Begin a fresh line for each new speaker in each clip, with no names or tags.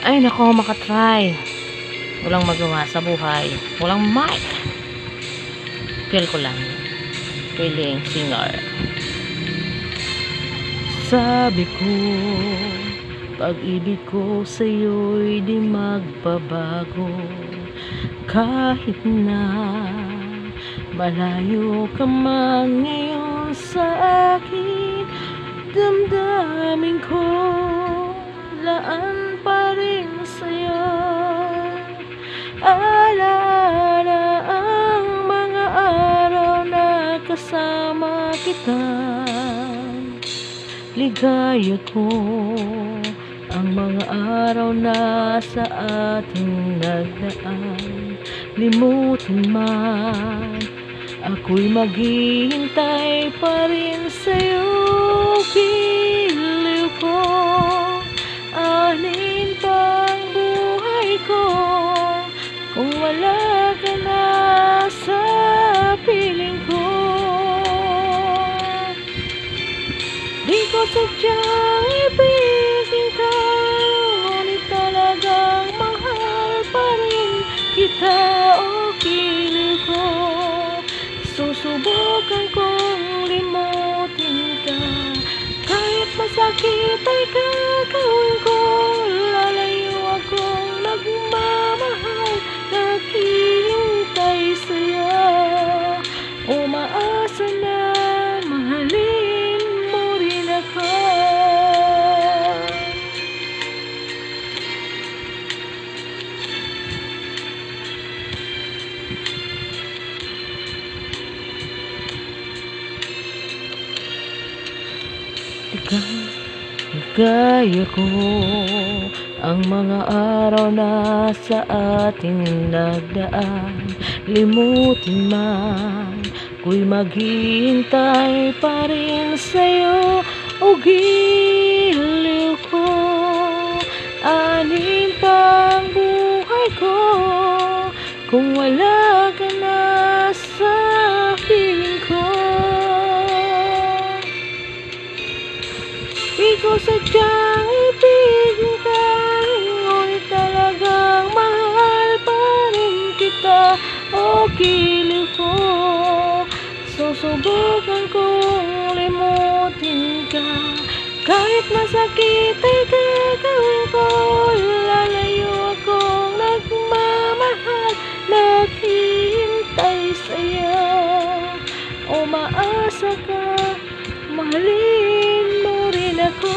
Ay nako, makatry. Walang magawa sa buhay. Walang mic. Feel ko lang. Feeling singer. Sabi ko, pag-ibig ko sa'yo'y di magbabago. Kahit na malayo ka man ngayon sa akin, damdamin ko laan pa rin sa'yo. Alaala ang mga araw na kasama kita. Ligaya ko ang mga araw na sa ating nagdaan. Limutin man, ako'y maghihintay pa rin sa'yo. Giliw ko, anin pang buhay ko kung wala ka na sa piling ko. Di ko sadyang ibigin ka, ngunit talagang mahal pa rin kita. O giliw ko, susubukan kong limutin ka. Kahit masakit ay gagawin ko. Lalayo akong nagmamahal, naghihintay sa'yo. Umaasa na mahalin mo rin ako. Ligaya ko ang mga araw na sa ating nagdaan. Limutin man, ako'y maghihintay pa rin sa'yo. O giliw ko, anin pang buhay ko kung wala ka na sa piling ko. Di ko sadyang ibigin ka, ngunit talagang mahal pa rin kita. O giliw ko, susubukan kong limutin ka. Kahit masakit ay gagawin ko. Lalayo akong nagmamahal, naghihintay sa'yo. Umaasa ka, mahalin mo rin ako.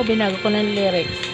Binago ko ng lyrics.